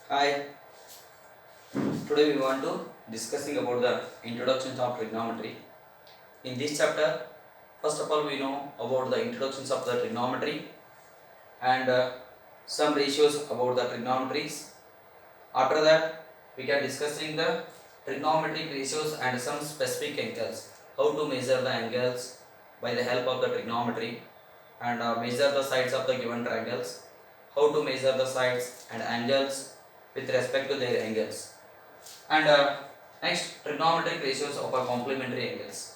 Hi, today we want to discussing about the introductions of trigonometry. In this chapter, first of all we know about the introductions of the trigonometry and some ratios about the trigonometries. After that, we can discussing the trigonometric ratios and some specific angles. How to measure the angles by the help of the trigonometry and measure the sides of the given triangles. How to measure the sides and angles with respect to their angles. And next, trigonometric ratios of a complementary angles.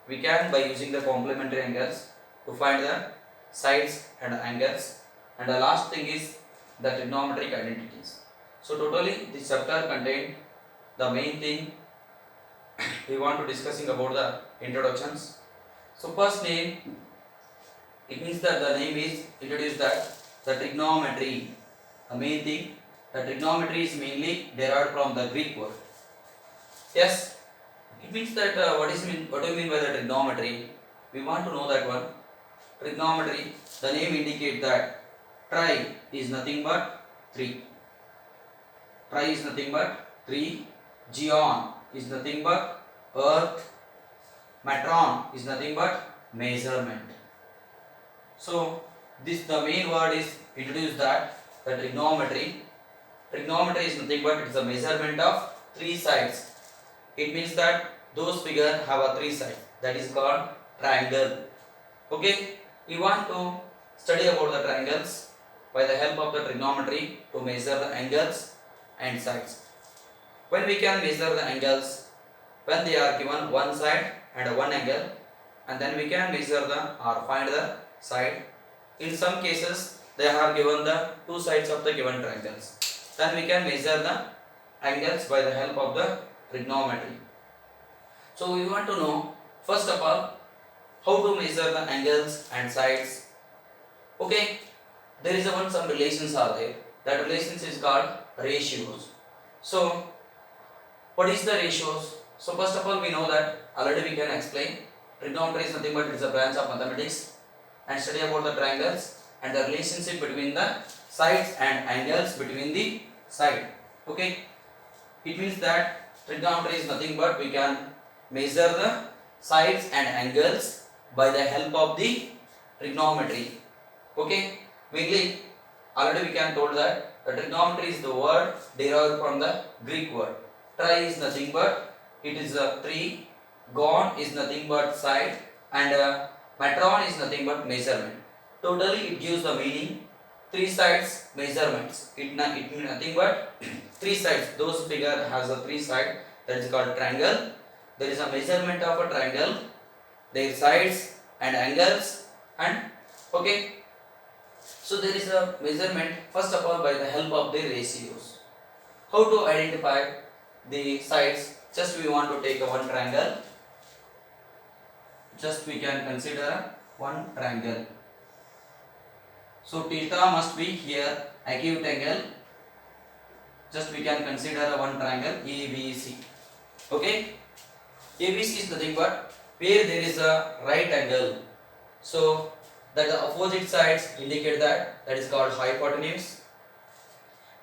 We can, by using the complementary angles, to find the sides and angles. And the last thing is the trigonometric identities. So totally, this chapter contained the main thing we want to discussing about the introductions. So first name, it means that the name is introduced that the trigonometry. The main thing, the trigonometry is mainly derived from the Greek word. Yes, it means that what do you mean by the trigonometry? We want to know that one. Trigonometry, the name indicates that tri is nothing but 3. Tri is nothing but 3. Geon is nothing but earth. Metron is nothing but measurement. So this the main word is introduced that the trigonometry. Trigonometry is nothing but it's a measurement of 3 sides. It means that those figures have a 3 sides. That is called triangle. Okay, we want to study about the triangles by the help of the trigonometry to measure the angles and sides. When we can measure the angles, when they are given one side and one angle, and then we can measure the or find the side. In some cases, they are given the two sides of the given triangles. Then we can measure the angles by the help of the trigonometry. So we want to know first of all how to measure the angles and sides. Okay, there is some relations are there. That relations is called ratios. So what is the ratios? So first of all we know that already we can explain trigonometry is nothing but it is a branch of mathematics and study about the triangles and the relationship between the sides and angles between the side. Okay, it means that trigonometry is nothing but we can measure the sides and angles by the help of the trigonometry. Okay, mainly already we can told that the trigonometry is the word derived from the Greek word. Tri is nothing but it is a 3, gon is nothing but side, and metron is nothing but measurement. Totally it gives the meaning 3 sides measurements. It means nothing but 3 sides. Those figure has a 3 side, that is called triangle. There is a measurement of a triangle, their sides and angles, and okay. So there is a measurement first of all by the help of the ratios. How to identify the sides? Just we want to take a one triangle. Just we can consider one triangle. So theta must be here acute angle. Just we can consider a one triangle ABC. Okay, ABC is nothing but where there is a right angle. So that the opposite sides indicate that is called hypotenuse,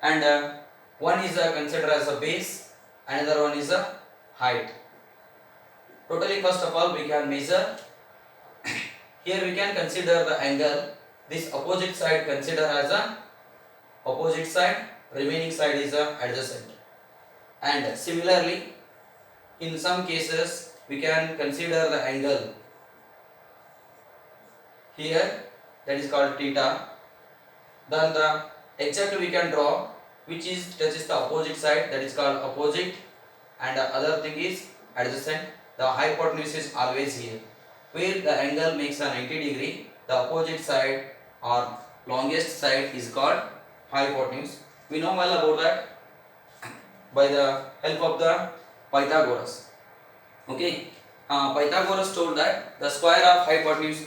and one is considered as a base, another one is a height. Totally first of all we can measure. Here we can consider the angle. This opposite side consider as a opposite side, remaining side is a adjacent. And similarly, in some cases we can consider the angle here, that is called theta. Then the exact we can draw which is touches the opposite side, that is called opposite, and the other thing is adjacent. The hypotenuse is always here. Where the angle makes a 90 degree, the opposite side or longest side is called hypotenuse. We know well about that by the help of the Pythagoras. Okay, Pythagoras told that the square of hypotenuse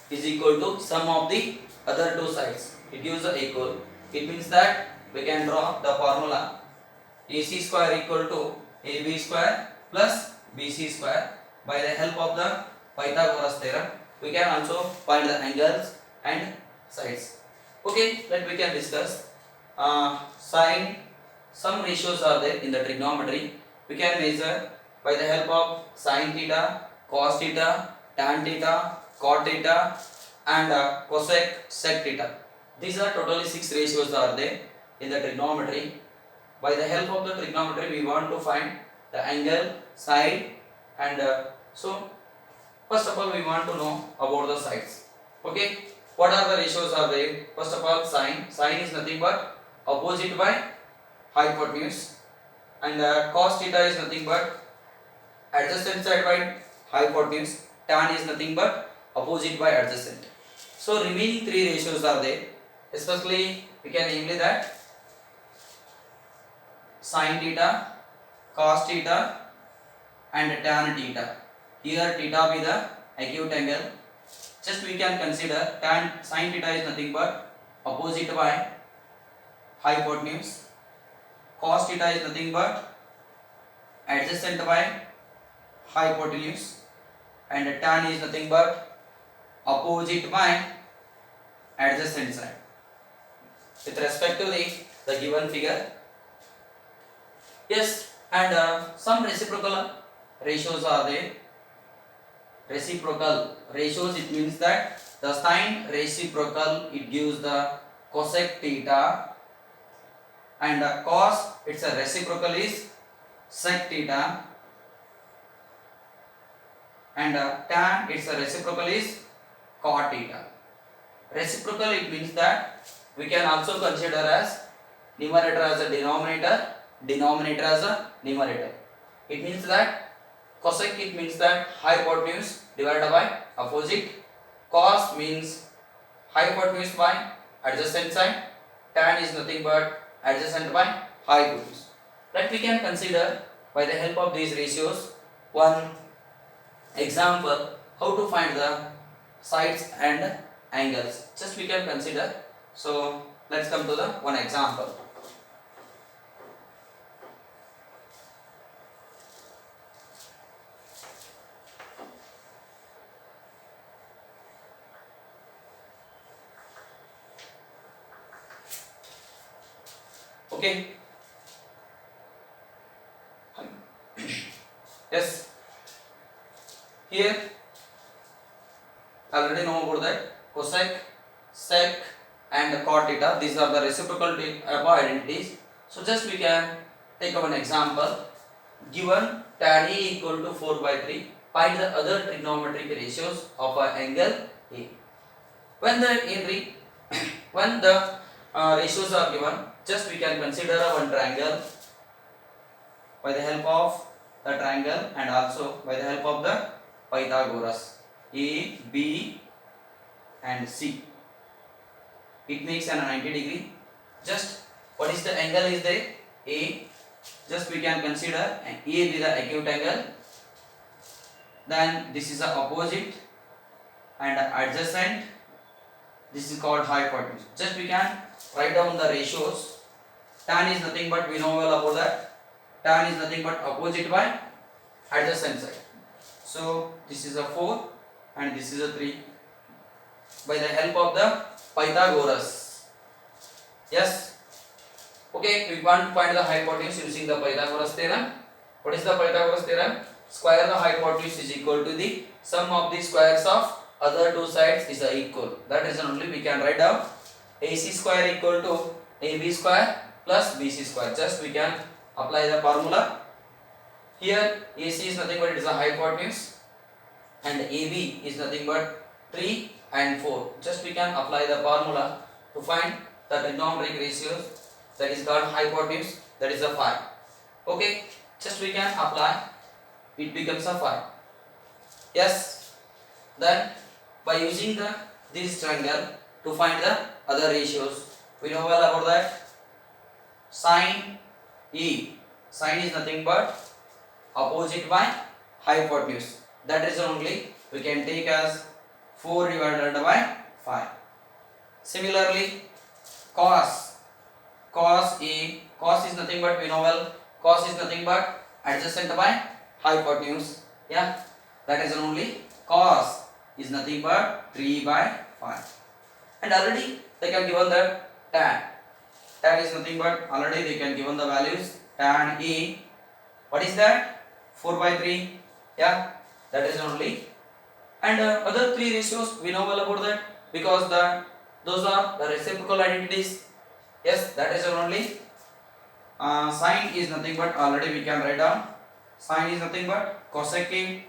is equal to sum of the other two sides. It gives a equal. It means that we can draw the formula AC square equal to AB square plus BC square. By the help of the Pythagoras theorem, we can also find the angles and sides. Okay, let we can discuss. sine, some ratios are there in the trigonometry. We can measure by the help of sine theta, cos theta, tan theta, cot theta, and cosec sec theta. These are totally 6 ratios are there in the trigonometry. By the help of the trigonometry, we want to find the angle, side, and so first of all we want to know about the sides. Okay, what are the ratios are there? First of all, sine. Sine is nothing but opposite by hypotenuse, and cos theta is nothing but adjacent side by hypotenuse. Tan is nothing but opposite by adjacent. So remaining 3 ratios are there. Especially we can namely that sin theta, cos theta, and tan theta. Here theta be the acute angle. Just we can consider tan sin theta is nothing but opposite by hypotenuse. Cos theta is nothing but adjacent by hypotenuse, and tan is nothing but opposite by adjacent side. With respect to the given figure, yes, and some reciprocal ratios are there. Reciprocal ratios, it means that the sine reciprocal, it gives the cosec theta, and cos, its a reciprocal is sec theta, and tan, its a reciprocal is cot theta. Reciprocal, it means that we can also consider as numerator as a denominator, denominator as a numerator. It means that cosec, it means that hypotenuse divided by opposite. Cos means hypotenuse by adjacent side. Tan is nothing but adjacent by hypotenuse. That we can consider by the help of these ratios one example how to find the sides and angles. Just we can consider. So let's come to the one example. Okay. Yes. Here already know about that cosec, sec, and cot theta. These are the reciprocal identities. So just we can take one example. Given tan A equal to 4 by 3, find the other trigonometric ratios of an angle A. When the ratios are given, just we can consider one triangle by the help of the triangle and also by the help of the Pythagoras. A, B, and C. It makes an 90 degree. Just what is the angle is there? A. Just we can consider A be the acute angle. Then this is the opposite and adjacent. This is called hypotenuse. Just we can write down the ratios. Tan is nothing but, we know well about that. Tan is nothing but opposite by adjacent side. So this is a 4 and this is a 3. By the help of the Pythagoras. Yes. Okay, we want to find the hypotenuse using the Pythagoras theorem. What is the Pythagoras theorem? Square the hypotenuse is equal to the sum of the squares of other two sides is equal. That is only we can write down AC square equal to AB square plus BC square. Just we can apply the formula. Here AC is nothing but it is a hypotenuse and AB is nothing but 3 and 4. Just we can apply the formula to find the trigonometric ratios, that is called hypotenuse, that is a 5. Okay, just we can apply, it becomes a 5. Yes. Then by using this triangle to find the other ratios, we know well about that. Sine E, sine is nothing but opposite by hypotenuse. That is only we can take as 4 divided by 5. Similarly, cos E, cos is nothing but, we know well, cos is nothing but adjacent by hypotenuse. Yeah, that is only cos is nothing but 3 by 5. And already they can given that tan. Tan is nothing but already they can given the values. Tan E, what is that? 4 by 3. Yeah, that is only. And other three ratios we know well about that because those are the reciprocal identities. Yes, that is only. Sine is nothing but already we can write down. Sine is nothing but cosec A.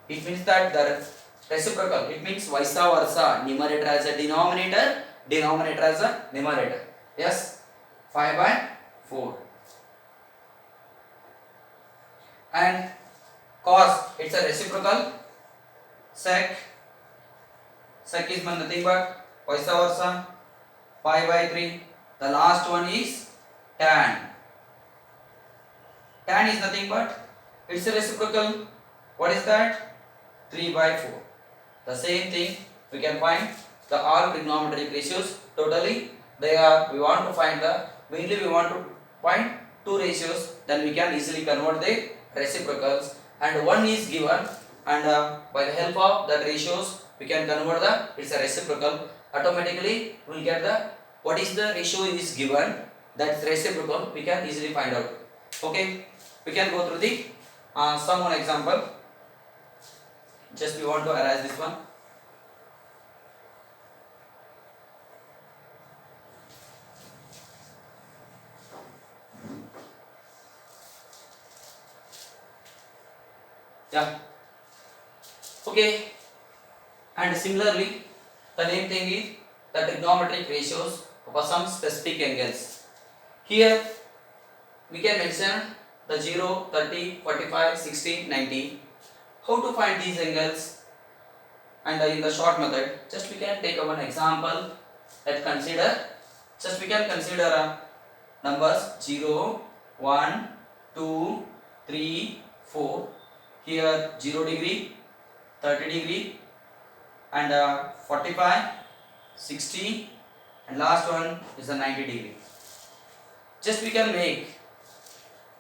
It means that the reciprocal. It means vice versa. Numerator as a denominator, denominator as a numerator. Yes, 5 by 4. And cos, it's a reciprocal. Sec is nothing but vice versa. 5 by 3. The last one is tan. Tan is nothing but it's a reciprocal. What is that? 3 by 4. The same thing we can find the all trigonometric ratios. Totally they are, we want to find the, mainly we want to find two ratios, then we can easily convert the reciprocals, and one is given, and by the help of that ratios we can convert the, it's a reciprocal. Automatically we will get the, what is the ratio is given, that's reciprocal, we can easily find out. Okay, we can go through the some one example. Just we want to arise this one. Yeah. Okay. And similarly, the same thing is the trigonometric ratios of some specific angles. Here we can mention the 0, 30, 45, 60, 90. How to find these angles? And in the short method, just we can take one example. Let's consider. Just we can consider numbers 0, 1, 2, 3, 4. Here 0 degree, 30 degree, and 45, 60, and last one is a 90 degree. Just we can make,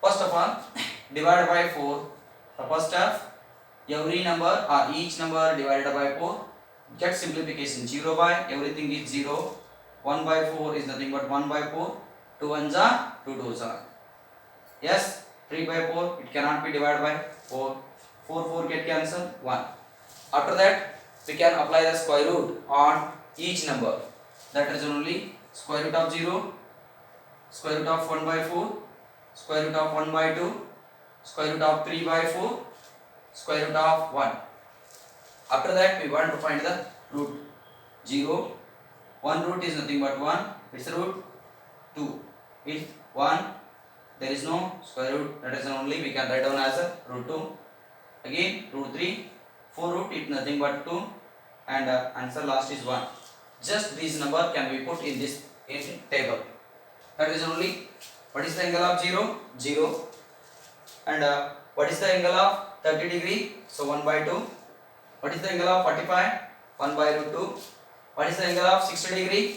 first of all, divide by 4. The first of every number or each number divided by 4. Get simplification. 0 by everything is 0. 1 by 4 is nothing but 1 by 4. 2 ones are 2 twos are. Yes, 3 by 4 it cannot be divided by 4. 4 get cancelled 1. After that we can apply the square root on each number. That is only square root of 0, square root of 1 by 4, square root of 1 by 2, square root of 3 by 4, square root of 1. After that we want to find the root. 0, 1 root is nothing but 1, its root 2 is 1. There is no square root, that is only we can write down as a root 2. Again root 3, 4 root is nothing but 2, and answer last is 1. Just this number can be put in this table. That is only, what is the angle of 0? 0. And what is the angle of 30 degree? So 1 by 2. What is the angle of 45? 1 by root 2. What is the angle of 60 degree?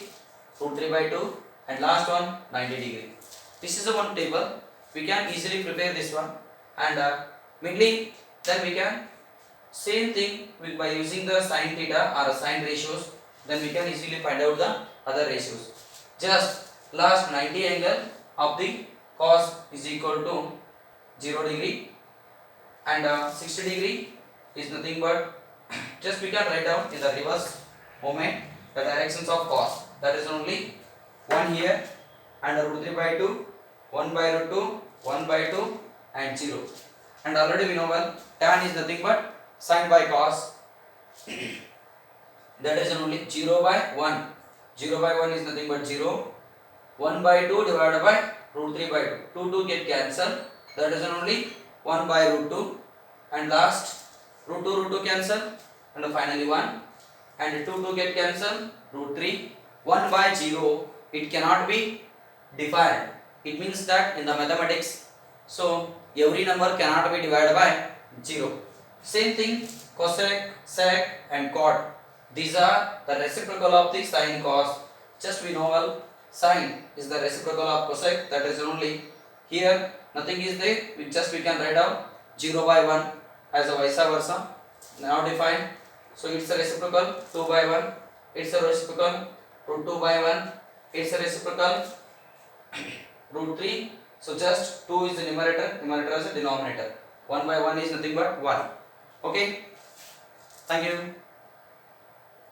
Root 3 by 2. And last one 90 degree. This is the one table. We can easily prepare this one, and mainly then we can same thing with by using the sine theta or sine ratios. Then we can easily find out the other ratios. Just last 90 angle of the cos is equal to 0 degree, and 60 degree is nothing but just we can write down in the reverse moment the directions of cos. That is only 1 here, and root 3 by 2, 1 by root 2, 1 by 2, and 0. And already we know well tan is nothing but sine by cos. That is only 0 by 1. 0 by 1 is nothing but 0. 1 by 2 divided by root 3 by 2. 2 get cancelled. That is only 1 by root 2. And last root 2 cancel. And finally 1. And 2 get cancelled. Root 3. 1 by 0. It cannot be defined. It means that in the mathematics, so every number cannot be divided by 0. Same thing cosec, sec and cot. These are the reciprocal of the sine cos. Just we know well sine is the reciprocal of cosec. That is only here nothing is there. We can write down 0 by 1 as a vice versa. Now define. So it's a reciprocal 2 by 1. It's a reciprocal root 2 by 1. It's a reciprocal root 3. So just 2 is the numerator is the denominator. 1 by 1 is nothing but 1. Okay. Thank you.